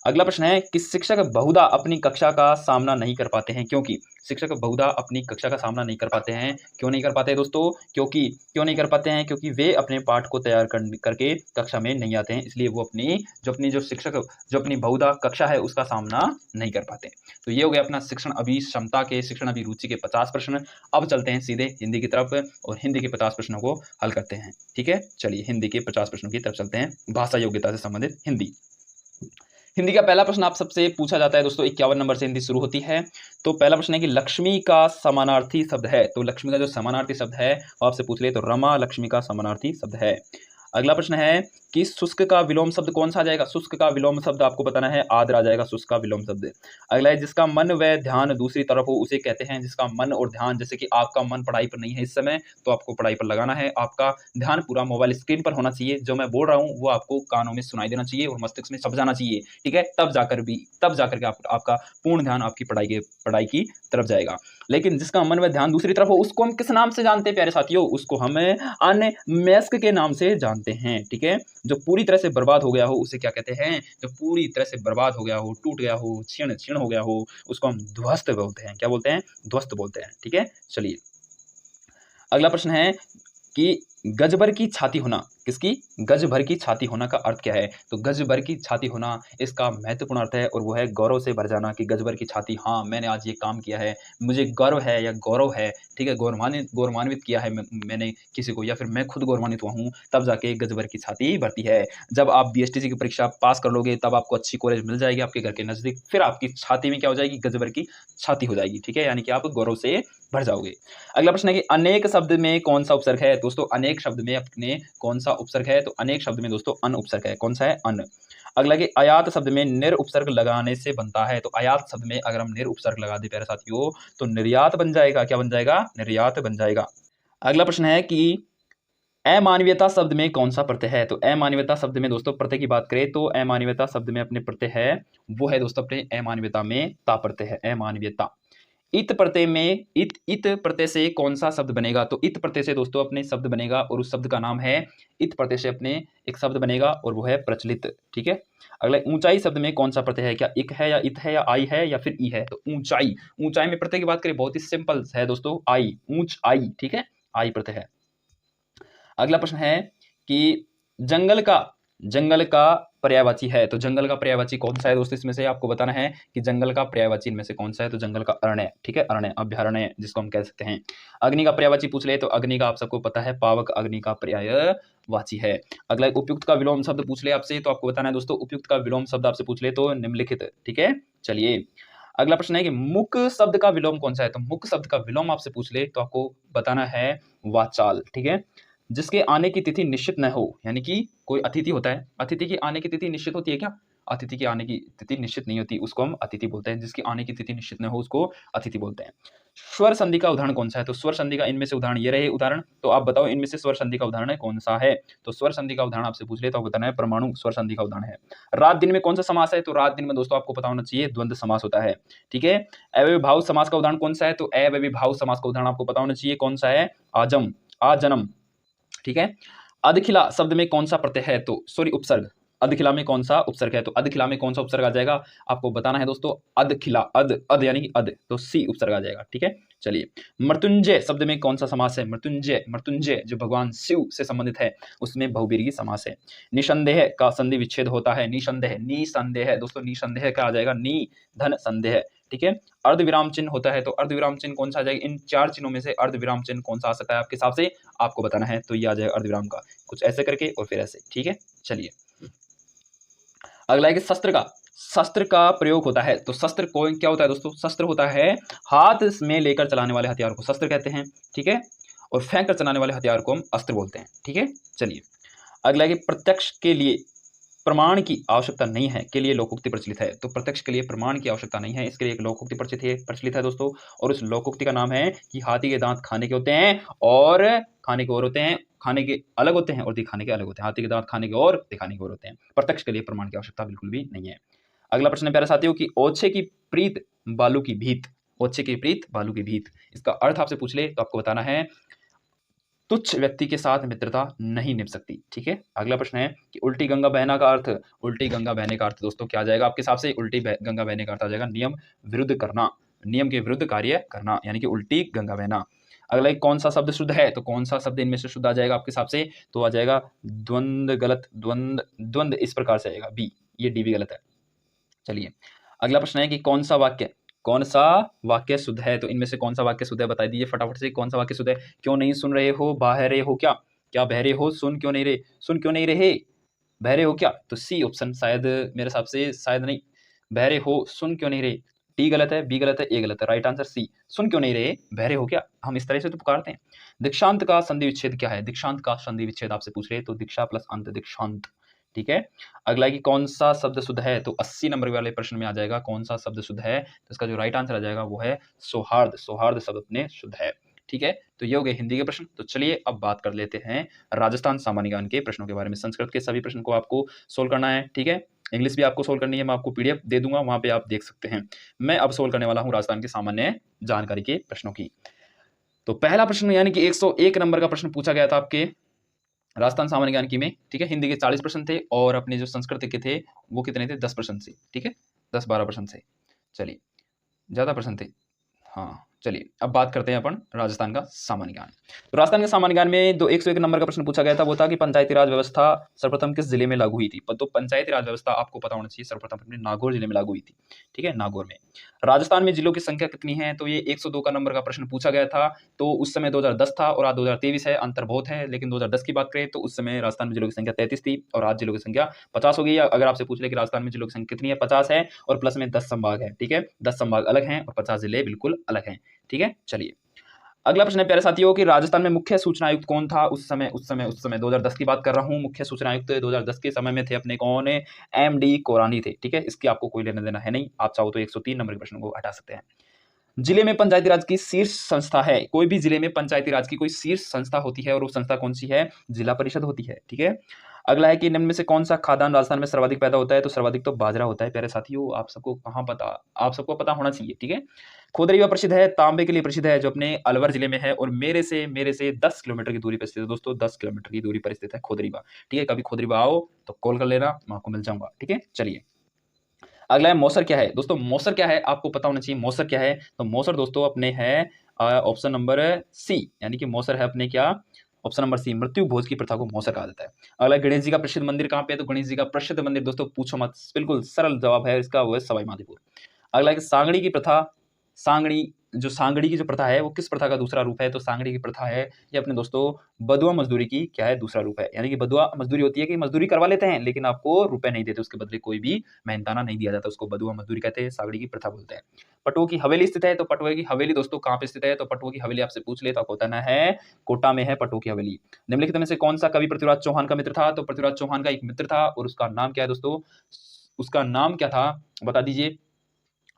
अगला प्रश्न है कि शिक्षक बहुधा अपनी कक्षा का सामना नहीं कर पाते हैं क्योंकि शिक्षक बहुधा अपनी कक्षा का सामना नहीं कर पाते हैं। क्यों नहीं कर पाते दोस्तों, क्यों नहीं कर पाते हैं, क्योंकि वे अपने पाठ को तैयार करके कक्षा में नहीं आते हैं, इसलिए वो अपनी शिक्षक जो अपनी बहुधा कक्षा है उसका सामना नहीं कर पाते। तो ये हो गया अपना शिक्षण अभिक्षमता के, शिक्षण अभिरुचि के 50 प्रश्न। अब चलते हैं सीधे हिंदी की तरफ और हिंदी के 50 प्रश्नों को हल करते हैं। ठीक है, चलिए हिंदी के 50 प्रश्नों की तरफ चलते हैं, भाषा योग्यता से संबंधित हिंदी का पहला प्रश्न आप सबसे पूछा जाता है दोस्तों, 51 नंबर से हिंदी शुरू होती है। तो पहला प्रश्न है कि लक्ष्मी का समानार्थी शब्द है। तो लक्ष्मी का जो समानार्थी शब्द है वो आपसे पूछ ले तो रमा लक्ष्मी का समानार्थी शब्द है। अगला प्रश्न है कि शुष्क का विलोम शब्द कौन सा आ जाएगा। शुष्क का विलोम शब्द आपको बताना है आर्द्र आ जाएगा शुष्क का विलोम शब्द। अगला है जिसका मन व ध्यान दूसरी तरफ हो उसे कहते हैं। जिसका मन और ध्यान, जैसे कि आपका मन पढ़ाई पर नहीं है इस समय तो आपको पढ़ाई पर लगाना है, आपका ध्यान पूरा मोबाइल स्क्रीन पर होना चाहिए, जो मैं बोल रहा हूँ वो आपको कानों में सुनाई देना चाहिए और मस्तिष्क में सब जाना चाहिए। ठीक है, तब जाकर के आपका पूर्ण ध्यान आपकी पढ़ाई की तरफ जाएगा। लेकिन जिसका मन व ध्यान दूसरी तरफ हो उसको हम किस नाम से जानते हैं प्यारे साथियों, उसको हम अनमनस्क के नाम से जानते हैं। ठीक है, जो पूरी तरह से बर्बाद हो गया हो उसे क्या कहते हैं, जो पूरी तरह से बर्बाद हो गया हो, टूट गया हो, क्षीण हो गया हो, उसको हम ध्वस्त बोलते हैं। क्या बोलते हैं, ध्वस्त बोलते हैं। ठीक है, चलिए अगला प्रश्न है कि गज भर की छाती होना, किसकी? गज भर की छाती होना का अर्थ क्या है? तो गज भर की छाती होना इसका महत्वपूर्ण अर्थ है और वो है गौरव से भर जाना, कि गज भर की छाती, हाँ मैंने आज ये काम किया है, मुझे गर्व है या गौरव है, ठीक है, गौरवान्वित किया है मैंने किसी को, या फिर मैं खुद गौरवान्वित हुआ हूँ, तब जाके गज भर की छाती भरती है। जब आप बीएसटीसी की परीक्षा पास कर लोगे तब आपको अच्छी कॉलेज मिल जाएगी आपके घर के नजदीक, फिर आपकी छाती में क्या हो जाएगी? गज भर की छाती हो जाएगी, ठीक है, यानी कि आप गौरव से भर जाओगे। अगला प्रश्न है कि अनेक शब्द में कौन सा उपसर्ग है? दोस्तों अनेक शब्द में अपने कौन सा उपसर्ग है? तो अनेक शब्द में दोस्तों अन उपसर्ग है। कौन सा है? अन। अगला कि अयात शब्द में निर उपसर्ग लगाने से बनता है। तो अयात शब्द में अगर हम निर उपसर्ग लगा दें प्यारे साथियों तो निर्यात बन जाएगा। क्या बन जाएगा? निर्यात बन जाएगा। अगला प्रश्न है कि अमानवीयता शब्द में कौन सा प्रत्यय है? तो अमानवीयता शब्द में दोस्तों प्रत्यय की बात करें तो अमानवीयता शब्द में अपने प्रत्यय है वो है दोस्तों अपने अमानवीयता में ता प्रत्यय है, अमानवीयता। इत प्रत्यय में इत प्रत्यय से कौन सा शब्द बनेगा? तो इत प्रत्यय से दोस्तों अपने शब्द बनेगा और उस शब्द का नाम है, इत प्रत्यय से अपने एक शब्द बनेगा और वो है प्रचलित, ठीक है। अगला ऊंचाई शब्द में कौन सा प्रत्यय है? क्या इक है या इत है या आई है या फिर ई है? तो ऊंचाई, ऊंचाई में प्रत्यय की बात करें बहुत ही सिंपल है दोस्तों, आई, ऊंच आई, ठीक है, आई प्रत्यय है। अगला प्रश्न है कि जंगल का पर्यायवाची है। तो जंगल का पर्यायवाची कौन सा है दोस्तों? इसमें से आपको बताना है कि जंगल का पर्यायवाची इनमें से कौन सा है। तो जंगल का अरण्य, ठीक है, अरण्य, अभ्यारण्य जिसको हम कह सकते हैं। अग्नि का पर्यायवाची पूछ ले तो अग्नि का आप सबको पता है पावक अग्नि का पर्यायवाची है। अगला उपयुक्त का विलोम शब्द पूछ ले आपसे तो आपको बताना है दोस्तों उपयुक्त का विलोम शब्द आपसे पूछ ले तो निम्नलिखित, ठीक है। चलिए अगला प्रश्न है कि मुक शब्द का विलोम कौन सा है? तो मुक शब्द का विलोम आपसे पूछ ले तो आपको बताना है वाचाल, ठीक है। जिसके आने की तिथि निश्चित न हो, यानी कि कोई अतिथि होता है, अतिथि की आने की तिथि निश्चित होती है क्या? अतिथि की आने की तिथि निश्चित नहीं होती, उसको हम अतिथि बोलते हैं। जिसकी आने की तिथि निश्चित न हो उसको अतिथि बोलते हैं। स्वर संधि का उदाहरण कौन सा है? तो स्वर संधि का इनमें से उदाहरण ये रहे उदाहरण, तो आप बताओ इनमें से स्वर संधि का उदाहरण कौन सा है? तो स्वर संधि का उदाहरण आपसे पूछ ले तो आप बताना है परमाणु स्वर संधि का उदाहरण है। रात दिन में कौन सा समास है? तो रात दिन में दोस्तों आपको पता होना चाहिए द्वंद्व समास होता है, ठीक है। अव्ययी भाव समास का उदाहरण कौन सा है? तो अव्ययी भाव समास का उदाहरण आपको पता होना चाहिए कौन सा है? आजम, आजन्म, ठीक है। अधखिला शब्द में कौन सा प्रत्यय है? तो सॉरी उपसर्ग, अधखिला में कौन सा उपसर्ग है? तो अधखिला में कौन सा उपसर्ग आ जाएगा आपको बताना है दोस्तों, अधखिला, अध अध यानी कि अध, तो सी उपसर्ग आ जाएगा, ठीक है। चलिए मृत्युंजय शब्द में कौन सा समास है? मृत्युंजय, मृत्युंजय जो भगवान शिव से संबंधित है उसमें बहुव्रीहि समास है। निसंदेह का संधि विच्छेद होता है, निसंदेह, निसंदेह दोस्तों, निसंदेह का आ जाएगा नी धन संदेह, ठीक है। अर्ध विराम चिन्ह होता है तो अर्ध विराम चिन्ह कौन सा आ जाएगा? इन चार चिन्हों में से अर्ध विराम चिन्ह कौन सा आ सकता है आपके हिसाब से? आपको बताना है, तो ये आ जाएगा अर्ध विराम का, कुछ ऐसे करके और फिर ऐसे, ठीक है। चलिए अगला है कि शस्त्र का प्रयोग होता है। तो शस्त्र को क्या होता है दोस्तों? शस्त्र होता है हाथ में लेकर चलाने वाले हथियार को शस्त्र कहते हैं, ठीक है, और फेंक कर चलाने वाले हथियार को हम अस्त्र बोलते हैं, ठीक है। चलिए अगला है कि प्रत्यक्ष के लिए प्रमाण की आवश्यकता नहीं है के लिए लोकोक्ति प्रचलित है। तो प्रत्यक्ष के लिए प्रमाण की आवश्यकता नहीं है, इसके लिए एक लोकोक्ति प्रचलित है दोस्तों, और उस लोकोक्ति का नाम है कि हाथी के दांत खाने के होते हैं और खाने के और होते हैं, खाने के अलग होते हैं और दिखाने के अलग होते हैं। हाथी के दांत खाने के और दिखाने के और होते हैं। प्रत्यक्ष के लिए प्रमाण की आवश्यकता बिल्कुल भी नहीं है। अगला प्रश्न है प्यारे साथियों की ओछे की प्रीत बालू की भीत, ओछे की प्रीत बालू की भीत, इसका अर्थ आपसे पूछ ले तो आपको बताना है तुच्छ व्यक्ति के साथ मित्रता नहीं निभ सकती, ठीक है। अगला प्रश्न है कि उल्टी गंगा बहना का अर्थ, उल्टी गंगा बहने का अर्थ दोस्तों क्या आ जाएगा आपके हिसाब से? उल्टी गंगा बहने का अर्थ आ जाएगा नियम विरुद्ध करना, नियम के विरुद्ध कार्य करना, यानी कि उल्टी गंगा बहना। अगला एक कौन सा शब्द शुद्ध है? तो कौन सा शब्द इनमें से शुद्ध आ जाएगा आपके हिसाब से? तो आ जाएगा द्वंद्व, गलत, द्वंद्व इस प्रकार से आएगा बी, ये डी भी गलत है। चलिए अगला प्रश्न है कि कौन सा वाक्य शुद्ध है? तो इनमें से कौन सा वाक्य शुद्ध है बता दीजिए फटाफट से, कौन सा वाक्य शुद्ध है? क्यों नहीं सुन रहे हो, बहरे हो क्या? क्या बहरे हो? सुन क्यों नहीं रहे? सुन क्यों नहीं रहे? बहरे हो क्या? तो सी ऑप्शन शायद मेरे हिसाब से, शायद नहीं, बहरे हो सुन क्यों नहीं रहे, डी गलत है, बी गलत है, ए गलत है, राइट आंसर सी, सुन क्यों नहीं रहे, बहरे हो क्या, हम इस तरह से तो पुकारते हैं। दीक्षांत का संधि विच्छेद क्या है? दीक्षांत का संधि विच्छेद आपसे पूछ रहे तो दीक्षा प्लस अंत, दीक्षांत, ठीक है। अगला कि कौन सा शब्द शुद्ध है? तो 80 नंबर वाले प्रश्न में आ जाएगा कौन सा शब्द शुद्ध है, तो इसका जो राइट आंसर आ जाएगा वो है सौहार्द, सौहार्द शब्द अपने शुद्ध है, ठीक है। तो ये हो गए हिंदी के प्रश्न। तो चलिए अब बात कर लेते हैं राजस्थान सामान्य ज्ञान के प्रश्नों के बारे में। संस्कृत के सभी प्रश्न को आपको सोल्व करना है, ठीक है। इंग्लिश भी आपको सोल्व करनी है, मैं आपको पीडीएफ दे दूंगा, वहां पे आप देख सकते हैं। मैं अब सोल्व करने वाला हूं राजस्थान के सामान्य जानकारी के प्रश्नों की। तो पहला प्रश्न यानी कि 101 नंबर का प्रश्न पूछा गया था आपके राजस्थान सामान्य ज्ञान की में, ठीक है। हिंदी के 40 प्रश्न थे और अपने जो संस्कृत के थे वो कितने थे? 10 प्रश्न से, ठीक है, 10-12 प्रश्न से। चलिए ज्यादा प्रश्न थे, हाँ चलिए अब बात करते हैं अपन राजस्थान का सामान्य ज्ञान। तो राजस्थान के सामान्य ज्ञान में 101 नंबर का प्रश्न पूछा गया था, वो था कि पंचायती राज व्यवस्था सर्वप्रथम किस जिले में लागू हुई थी। तो पंचायती राज व्यवस्था आपको पता होना चाहिए, सर्वप्रथम अपने नागौर जिले में लागू हुई थी। ठीक है, नागौर में। राजस्थान में जिलों की संख्या कितनी है, तो ये 102 का नंबर का प्रश्न पूछा गया था। तो उस समय 2010 था और आज 2023 है, अंतर बहुत है। लेकिन 2010 की बात करें तो उस समय राजस्थान में जिलों की संख्या 33 थी और आज जिलों की संख्या 50 हो गई है। अगर आपसे पूछ ले कि राजस्थान में जिलों की संख्या कितनी है, 50 है और प्लस में 10 संभाग है। ठीक है, 10 संभाग अलग हैं और 50 जिले बिल्कुल अलग हैं। ठीक है, चलिए अगला प्रश्न है प्यारे साथियों कि राजस्थान में मुख्य सूचना आयुक्त कौन था उस समय 2010 की बात कर रहा हूं। मुख्य सूचना आयुक्त 2010 के समय में थे अपने कौन, एमडी कोरानी थे। ठीक है, इसकी आपको कोई लेना देना है नहीं, आप चाहो तो 103 नंबर के प्रश्न को हटा सकते हैं। जिले में पंचायती राज की शीर्ष संस्था है, कोई भी जिले में पंचायती राज की कोई शीर्ष संस्था होती है और वो संस्था कौन सी है, जिला परिषद होती है। ठीक है, अगला है कि निम्न में से कौन सा खाद्यान्न राजस्थान में सर्वाधिक पैदा होता है, तो सर्वाधिक तो बाजरा होता है प्यारे साथियों। आप सबको कहां पता, आप सबको पता होना चाहिए। ठीक है, खोदरीवा प्रसिद्ध है, तांबे के लिए प्रसिद्ध है, जो अपने अलवर जिले में है और मेरे से 10 किलोमीटर की दूरी पर स्थित है दोस्तों, 10 किलोमीटर की दूरी पर स्थित है खोदरीवा। ठीक है, कभी खोदरीवा आओ तो कॉल कर लेना, मैं आपको मिल जाऊंगा। ठीक है, चलिए अगला है मौसर क्या है दोस्तों। मौसर क्या है आपको पता होना चाहिए। मौसर क्या है, तो मौसर दोस्तों अपने है ऑप्शन नंबर सी, यानी कि मौसर है अपने क्या, ऑप्शन नंबर सी, मृत्यु भोज की प्रथा को मौसर कहा जाता है। अगला गणेश जी का प्रसिद्ध मंदिर कहाँ पे है, तो गणेश जी का प्रसिद्ध मंदिर दोस्तों पूछो मत, बिल्कुल सरल जवाब है इसका, वो है सवाई माधोपुर। अगला है सांगड़ी की प्रथा, सांगड़ी की जो प्रथा है वो किस प्रथा का दूसरा रूप है, तो सांगड़ी की प्रथा है ये अपने दोस्तों बदुआ मजदूरी की क्या है, दूसरा रूप है। यानी कि बदुआ मजदूरी होती है कि मजदूरी करवा लेते हैं लेकिन आपको रुपए नहीं देते, उसके बदले कोई भी मेहनताना नहीं दिया जाता, उसको बदुआ मजदूरी कहते हैं, सांगड़ी की प्रथा बोलते हैं। पटुआ की हवेली स्थित है, तो पटुआ की हवेली दोस्तों कहाँ पे स्थित है, तो पटुआ की हवेली आपसे पूछ ले तो आपको बताना है कोटा में है पटुआ की हवेली। निम्नलिखित में से कौन सा कवि पृथ्वीराज चौहान का मित्र था, तो पृथ्वीराज चौहान का एक मित्र था और उसका नाम क्या है दोस्तों, उसका नाम क्या था बता दीजिए।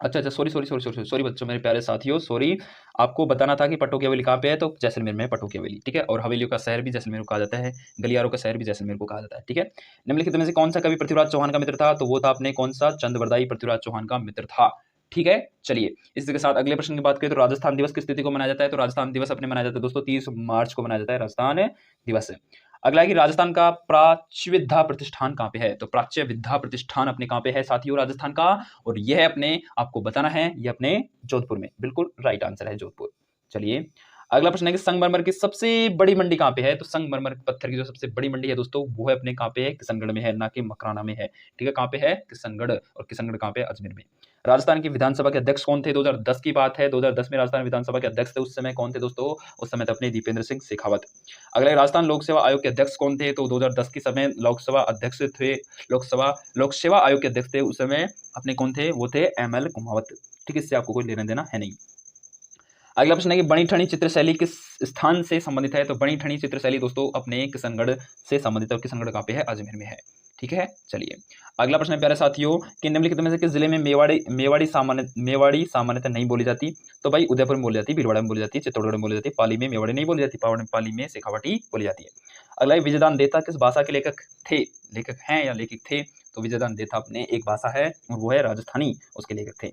अच्छा, सॉरी बच्चों, मेरे प्यारे साथियों, सॉरी, आपको बताना था कि पटों की हवेली कहाँ पे है, तो जैसलमेर में है पटों की हवेली। ठीक है, और हवेलियों का शहर भी जैसलमेर को कहा जाता है, गलियारों का शहर भी जैसलमेर को कहा जाता है। ठीक है, निम्नलिखित में से कौन सा कवि पृथ्वीराज चौहान का मित्र था, तो वो था अपने कौन सा, चंद्रबरदाई पृथ्वीराज चौहान का मित्र था। ठीक है, चलिए इसी के साथ अगले प्रश्न की बात करें तो राजस्थान दिवस किस तिथि को मनाया जाता है, तो राजस्थान दिवस अपने मनाया जाता है दोस्तों 30 मार्च को मनाया जाता है राजस्थान दिवस। अगला है कि राजस्थान का प्राच्य विद्या प्रतिष्ठान कहाँ पे है, तो प्राच्य विद्या प्रतिष्ठान अपने कहाँ पे है साथियों, राजस्थान का, और यह अपने आपको बताना है, ये अपने जोधपुर में, बिल्कुल राइट आंसर है जोधपुर। चलिए अगला प्रश्न है कि संगमरमर की सबसे बड़ी मंडी कहाँ पे है, तो संगमरमर पत्थर की जो सबसे बड़ी मंडी है दोस्तों वो है अपने कहाँ पे है, किशनगढ़ में है, ना कि मकराना में है। ठीक है, कहाँ पे है, किशनगढ़, और किशनगढ़ कहाँ पे है, अजमेर में। राजस्थान की विधानसभा के अध्यक्ष कौन थे, 2010 की बात है, 2010 में राजस्थान विधानसभा के अध्यक्ष थे उस समय कौन थे दोस्तों, उस समय थे अपने दीपेंद्र सिंह शेखावत। अगले राजस्थान लोक सेवा आयोग के अध्यक्ष कौन थे, तो 2010 के समय लोकसभा अध्यक्ष थे, लोक सेवा आयोग के अध्यक्ष थे उस समय अपने कौन थे, वो थे ML कुमावत। ठीक है, इससे आपको कोई लेना देना है नहीं। अगला प्रश्न है कि बणी ठनी चित्रशैली किस स्थान से संबंधित है, तो बणी ठनी चित्रशैली दोस्तों अपने किशनगढ़ से संबंधित है, और किशनगढ़ कहाँ पे है, अजमेर में है। ठीक है, चलिए अगला प्रश्न है प्यारे साथियों कि निम्नलिखित में से किस जिले में मेवाड़ी सामान्यतः नहीं बोली जाती, तो भाई उदयपुर में बोली जाती है, भीलवाड़ा में बोली जाती है, चित्तौड़गढ़ में बोली जाती है, पाली में मेवाड़ी नहीं बोली जाती, पाली में शेखावाटी बोली जाती है। अगला विजयदान देता किस भाषा के लेखक हैं या लेखक थे, तो विजयदान देता अपने एक भाषा है और वो है राजस्थानी, उसके लेखक थे।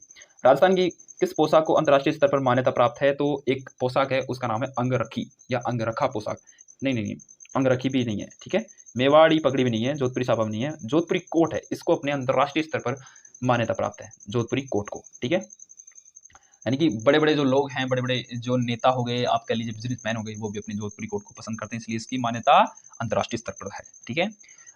राजस्थान की किस पोशाक को अंतर्राष्ट्रीय स्तर पर मान्यता प्राप्त है, तो एक पोशाक है उसका नाम है अंगरखी या अंगरखा पोशाक, नहीं अंगरखी भी नहीं है। ठीक है, मेवाड़ी पगड़ी भी नहीं है, जोधपुरी साफा भी नहीं है, जोधपुरी कोट है, इसको अपने अंतर्राष्ट्रीय स्तर पर मान्यता प्राप्त है जोधपुरी कोट को। ठीक है, यानी कि बड़े बड़े जो लोग हैं, बड़े बड़े जो नेता हो गए, आप कह लीजिए बिजनेसमैन हो गए, वो भी अपने जोधपुरी कोट को पसंद करते हैं, इसलिए इसकी मान्यता अंतर्राष्ट्रीय स्तर पर है। ठीक है,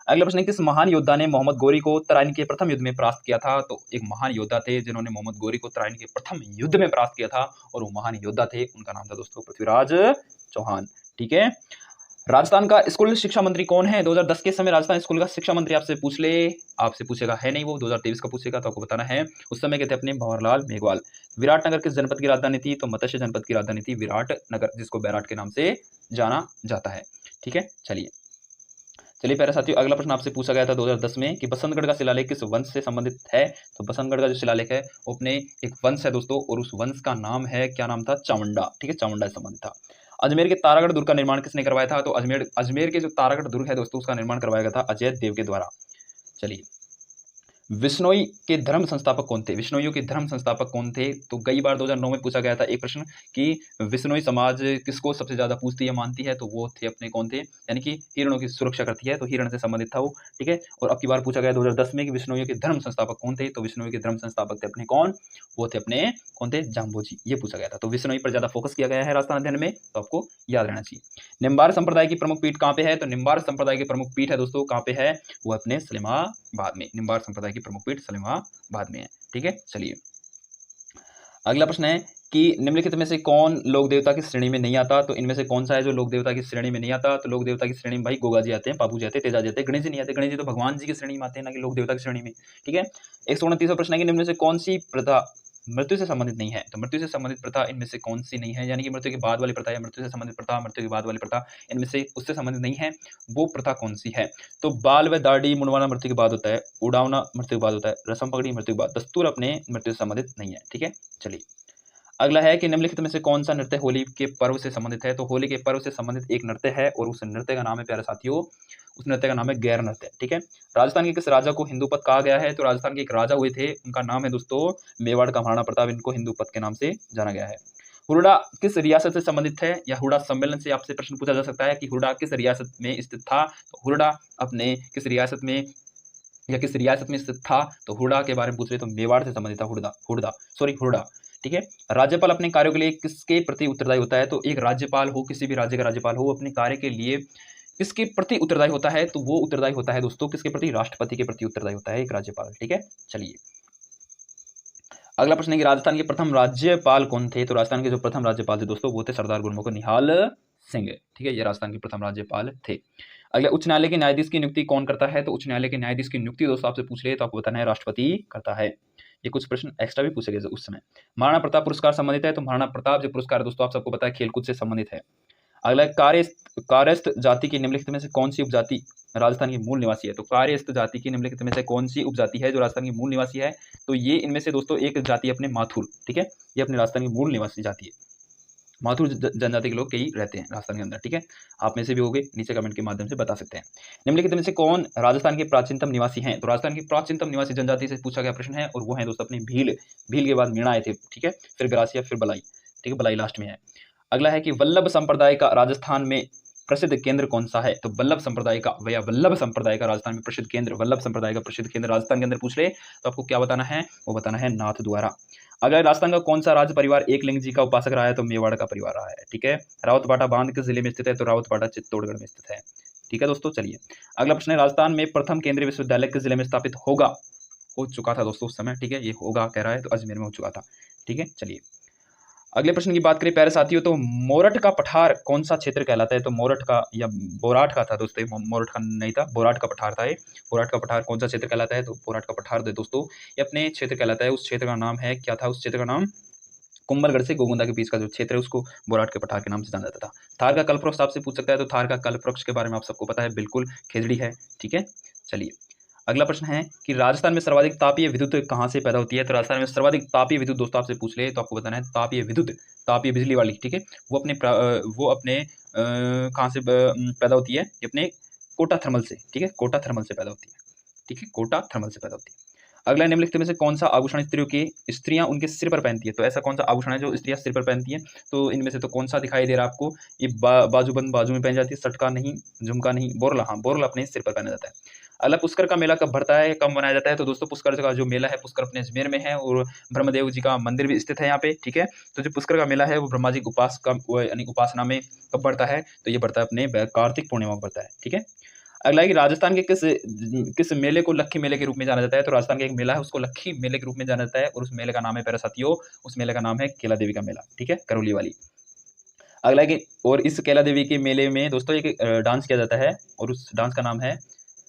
अगला प्रश्न है किस महान योद्धा ने मोहम्मद गोरी को तराइन के प्रथम युद्ध में परास्त किया था, तो एक महान योद्धा थे जिन्होंने मोहम्मद गोरी को तराइन के प्रथम युद्ध में परास्त किया था और वो महान योद्धा थे, उनका नाम था दोस्तों पृथ्वीराज चौहान। ठीक है, राजस्थान का स्कूल शिक्षा मंत्री कौन है, 2010 के समय राजस्थान स्कूल का शिक्षा मंत्री आपसे पूछ ले, आपसे पूछेगा है नहीं, वो 2023 का पूछेगा, तो आपको बताना है उस समय के थे अपने भंवरलाल मेघवाल। विराटनगर किस जनपद की राजधानी थी, तो मत्स्य जनपद की राजधानी थी विराटनगर, जिसको बैराट के नाम से जाना जाता है। ठीक है, चलिए प्यारे साथियों अगला प्रश्न आपसे पूछा गया था 2010 में कि बसंतगढ़ का शिलालेख किस वंश से संबंधित है, तो बसंतगढ़ का जो शिलालेख है वो अपने एक वंश है दोस्तों, और उस वंश का नाम है, क्या नाम था, चामुंडा। ठीक है, चामुंडा से संबंधित था। अजमेर के तारागढ़ दुर्ग का निर्माण किसने करवाया था, तो अजमेर के जो तारागढ़ दुर्ग है दोस्तों उसका निर्माण करवाया गया था अजय देव के द्वारा। चलिए विश्नोई के धर्म संस्थापक कौन थे? विश्नोइयों के धर्म संस्थापक कौन थे? तो कई बार 2009 में पूछा गया था एक प्रश्न कि विश्नोई समाज किसको सबसे ज़्यादा पूजती है, मानती है, तो वो थे अपने कौन थे, यानी कि हिरणों की सुरक्षा करती है, तो हिरण से संबंधित था वो, ठीक है। और अब की बार पूछा गया 2010 में कि विश्नोइयों के धर्म संस्थापक कौन थे? तो विश्नोई के धर्म संस्थापक थे अपने कौन? वो थे अपने कौन थे? जाम्बोजी, ये पूछा गया था। तो विश्नोई पर ज़्यादा फोकस किया गया है राजस्थान अध्ययन में, तो आपको याद रहना चाहिए। निम्बार संप्रदाय की प्रमुख पीठ कहाँ पे है? तो निम्बार संप्रदाय की प्रमुख पीठ है दोस्तों, कहाँ पे है? वो अपने सलेमाबाद में। निम्बार संप्रदाय की प्रमुख पीठ सलेमाबाद में है, ठीक है। चलिए अगला प्रश्न है कि निम्नलिखित में से कौन लोक देवता की श्रेणी में नहीं आता? तो इनमें से कौन सा है जो लोक देवता की श्रेणी में नहीं आता? तो लोक देवता की श्रेणी में भाई गोगा जी आते हैं, पापू जी आते हैं, तेजा जी आते हैं, गणेश जी नहीं आते। गणेश जी तो भगवान जी की श्रेणी में आते हैं, ना कि लोक देवता की श्रेणी में, ठीक है। 129वां प्रश्न है कि निम्न में से कौन सी प्रथा मृत्यु से संबंधित नहीं है? तो मृत्यु से संबंधित प्रथा इनमें से कौन सी नहीं है, यानी कि मृत्यु के बाद वाली प्रथा या मृत्यु से संबंधित प्रथा, मृत्यु के बाद वाली प्रथा, इनमें से उससे संबंधित नहीं है, वो प्रथा कौन सी है? तो बाल व दाढ़ी मुंडवाना मृत्यु के बाद होता है, उड़ावना मृत्यु के बाद होता है, रस्म पगड़ी मृत्यु के बाद, दस्तूर अपने मृत्यु से संबंधित नहीं है, ठीक है। चलिए अगला है कि निम्नलिखित में से कौन सा नृत्य होली के पर्व से संबंधित है? तो होली के पर्व से संबंधित एक नृत्य है और उस नृत्य का नाम है, प्यारे साथियों, उस नृत्य का नाम है गैर नृत्य, ठीक है। राजस्थान के किस राजा को हिंदूपत कहा गया है? तो राजस्थान के एक राजा हुए थे, उनका नाम है दोस्तों मेवाड़ का महाराणा प्रताप, इनको हिंदूपत के नाम से जाना गया है। हुरडा किस रियासत से संबंधित है, या हुरडा सम्मेलन से आपसे प्रश्न पूछा जा सकता है कि हुरडा किस रियासत में स्थित था? तो हुरडा अपने किस रियासत में या किस रियासत में स्थित था? तो हुरडा के बारे में पूछ रहे तो मेवाड़ से संबंधित था हुरडा, ठीक है। राज्यपाल अपने कार्यों के लिए किसके प्रति उत्तरदायी होता है? तो एक राज्यपाल हो, किसी भी राज्य का राज्यपाल हो, अपने कार्य के लिए किसके प्रति उत्तरदायी होता है? तो वो उत्तरदायी होता है दोस्तों किसके प्रति? राष्ट्रपति के प्रति उत्तरदायी होता है एक राज्यपाल, ठीक है। चलिए अगला प्रश्न है कि राजस्थान के प्रथम राज्यपाल कौन थे? तो राजस्थान के जो प्रथम राज्यपाल थे दोस्तों वो थे सरदार गुरमुख निहाल सिंह, ठीक है। ये राजस्थान के प्रथम राज्यपाल थे। अगले उच्च न्यायालय के न्यायाधीश की नियुक्ति कौन करता है? तो उच्च न्यायालय के न्यायाधीश की नियुक्ति दोस्तों आपसे पूछ ले तो आपको बताना है राष्ट्रपति करता है। ये कुछ प्रश्न एक्स्ट्रा भी पूछे गए उस समय। महाराणा प्रताप पुरस्कार संबंधित है, तो महाराणा प्रताप जो पुरस्कार दोस्तों आप सबको पता है खेलकूद से संबंधित है। अगला कार्यस्थ जाति की निम्नलिखित में से कौन सी उपजाति राजस्थान की मूल निवासी है? तो कार्यस्थ जाति की निम्नलिखित में से कौन सी उपजाति है जो राजस्थान की मूल निवासी है? तो ये इनमें से दोस्तों एक जाति अपने माथुर, ठीक है, ये अपने राजस्थान की मूल निवासी जाति है। माथुर जनजाति के लोग कई रहते हैं राजस्थान के अंदर, ठीक है। आप में से भी होंगे, नीचे कमेंट के माध्यम से बता सकते हैं। निम्नलिखित में से कौन राजस्थान के प्राचीनतम निवासी हैं? तो राजस्थान की प्राचीनतम निवासी जनजाति से पूछा गया प्रश्न है और वो है दोस्तों अपनी भील। भील के बाद मीणा आए थे, ठीक है, फिर ग्रासिया, फिर बलाई, ठीक है, बलाई लास्ट में है। अगला है कि वल्लभ संप्रदाय का राजस्थान में प्रसिद्ध केंद्र कौन सा है? तो वल्लभ संप्रदाय का राजस्थान में प्रसिद्ध केंद्र, वल्लभ संप्रदाय का प्रसिद्ध केंद्र राजस्थान के अंदर पूछ ले तो आपको क्या बताना है? वो बताना है नाथ द्वारा। अगर राजस्थान का कौन सा राज्य परिवार एकलिंग जी का उपासक रहा है? तो मेवाड़ का परिवार रहा है, ठीक है। रावतबाटा बांध किस जिले में स्थित है? तो रावतबाटा चित्तौड़गढ़ में स्थित है, ठीक है दोस्तों। चलिए अगला प्रश्न है राजस्थान में प्रथम केंद्रीय विश्वविद्यालय किस जिले में स्थापित होगा? हो चुका था दोस्तों उस समय, ठीक है, ये होगा कह रहा है तो अजमेर में हो चुका था, ठीक है। चलिए अगले प्रश्न की बात करें प्यारे साथियों तो मोरठ का पठार कौन सा क्षेत्र कहलाता है? तो मोरठ का या बोराट का था दोस्तों, मोरठ का नहीं था, बोराट का पठार था ये। बोराट का पठार कौन सा क्षेत्र कहलाता है? तो बोराट का पठार दोस्तों ये अपने क्षेत्र कहलाता है। उस क्षेत्र का नाम है, क्या था उस क्षेत्र का नाम? कुंभलगढ़ से गोगुंदा के बीच का जो क्षेत्र है उसको बोराट के पठार के नाम से जाना जाता था। थार का कल्पवृक्ष आपसे पूछ सकता है, तो थार का कल्पवृक्ष के बारे में आप सबको पता है, बिल्कुल खेजड़ी है, ठीक है। चलिए अगला प्रश्न है कि राजस्थान में सर्वाधिक तापीय विद्युत कहाँ से पैदा होती है? तो राजस्थान में सर्वाधिक तापीय विद्युत दोस्तों आपसे पूछ ले तो आपको बताना है तापीय विद्युत, तापीय बिजली वाली, ठीक है, वो अपने कहाँ से पैदा होती है? ये अपने कोटा थर्मल से, ठीक है, कोटा थर्मल से पैदा होती है, ठीक है, कोटा थर्मल से पैदा होती है। अगला निम्नलिखित में से कौन सा आभूषण स्त्रियां उनके सिर पर पहनती है? तो ऐसा कौन सा आभूषण है जो स्त्रियां सिर पर पहनती है? तो इनमें से तो कौन सा दिखाई दे रहा है आपको? ये बाजूबंद बाजू में पहन जाती है, सटका नहीं, झुमका नहीं, बोरला, हाँ बोरला अपने सिर पर पहना जाता है। अगला पुष्कर का मेला कब भरता है, कब मनाया जाता है? तो दोस्तों पुष्कर का जो मेला है, पुष्कर अपने अजमेर में है और ब्रह्मदेव जी का मंदिर भी स्थित है यहाँ पे, ठीक है। तो जो पुष्कर का मेला है वो ब्रह्मा जी की उपासना में कब बढ़ता है? तो ये बढ़ता है अपने कार्तिक पूर्णिमा में बढ़ता है, ठीक है। अगला है कि राजस्थान के किस मेले को लक्खी मेले के रूप में जाना जाता है? तो राजस्थान का एक मेला है उसको लक्खी मेले के रूप में जाना जाता है और उस मेले का नाम है प्यारे साथियों, उस मेले का नाम है केला देवी का मेला, ठीक है, करौली वाली। अगला है कि और इस केला देवी के मेले में दोस्तों एक डांस किया जाता है और उस डांस का नाम है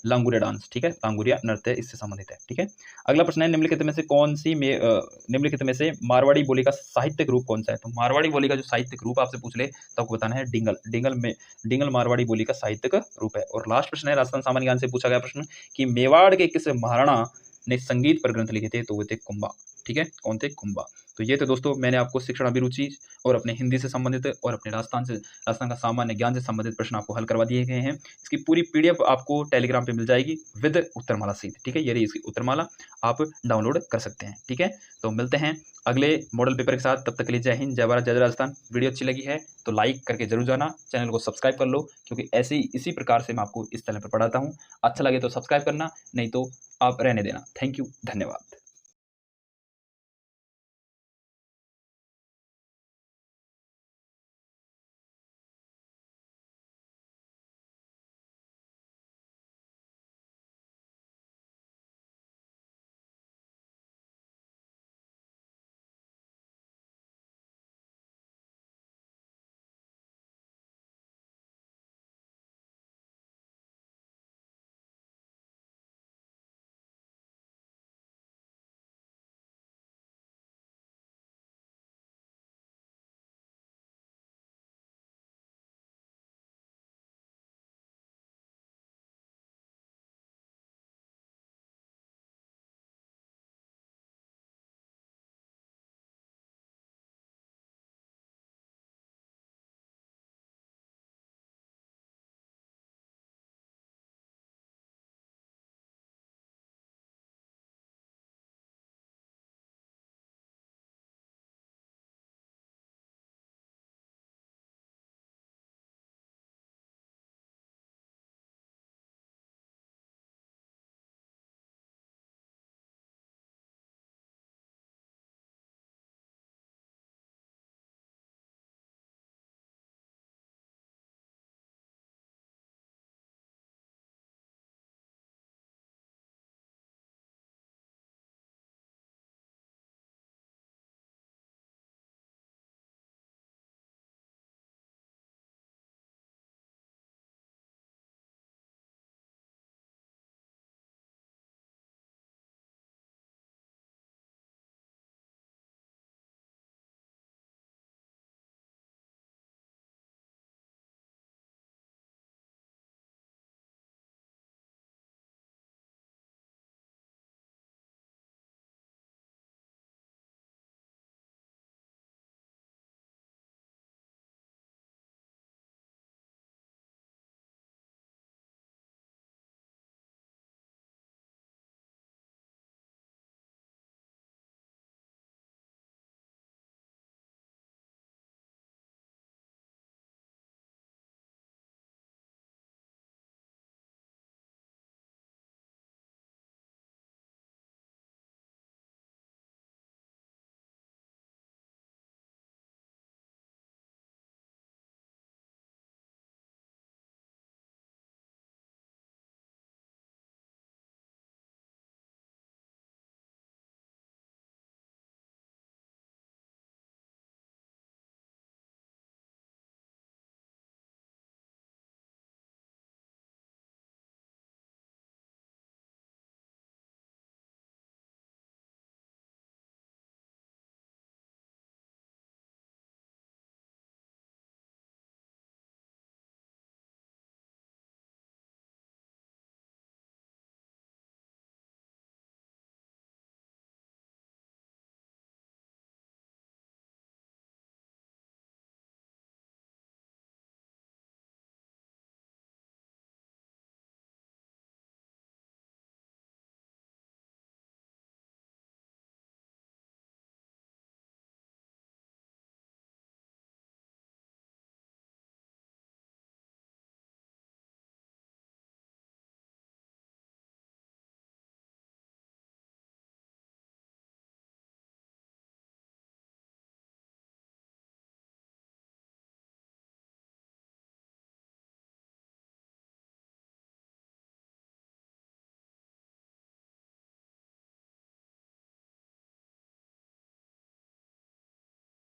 लांगुरिया डांस, ठीक है, लांगुरिया नृत्य इससे संबंधित है, ठीक है। अगला प्रश्न है निम्नलिखित में से निम्नलिखित में से मारवाड़ी बोली का साहित्यिक रूप कौन सा है? तो मारवाड़ी बोली का जो साहित्यिक रूप आपसे पूछ ले तो आपको बताना है डिंगल मारवाड़ी बोली का साहित्यिक रूप है। और लास्ट प्रश्न है राजस्थान सामान्य ज्ञान से पूछा गया प्रश्न कि मेवाड़ के किस महाराणा ने संगीत पर ग्रंथ लिखे थे? तो वो थे कुंभा, ठीक है, कौन थे, कुंभा। तो ये तो दोस्तों मैंने आपको शिक्षण अभिरुचि और अपने हिंदी से संबंधित और अपने राजस्थान का सामान्य ज्ञान से संबंधित प्रश्न आपको हल करवा दिए गए हैं। इसकी पूरी पीडीएफ आपको टेलीग्राम पे मिल जाएगी विद उत्तरमाला सहित, ठीक है। ये रही इसकी उत्तरमाला, आप डाउनलोड कर सकते हैं, ठीक है। तो मिलते हैं अगले मॉडल पेपर के साथ, तब तक के लिए जय हिंद, जय भारत, जय राजस्थान। वीडियो अच्छी लगी है तो लाइक करके जरूर जाना, चैनल को सब्सक्राइब कर लो, क्योंकि ऐसे ही इसी प्रकार से मैं आपको इस चैनल पर पढ़ाता हूँ। अच्छा लगे तो सब्सक्राइब करना, नहीं तो आप रहने देना। थैंक यू, धन्यवाद।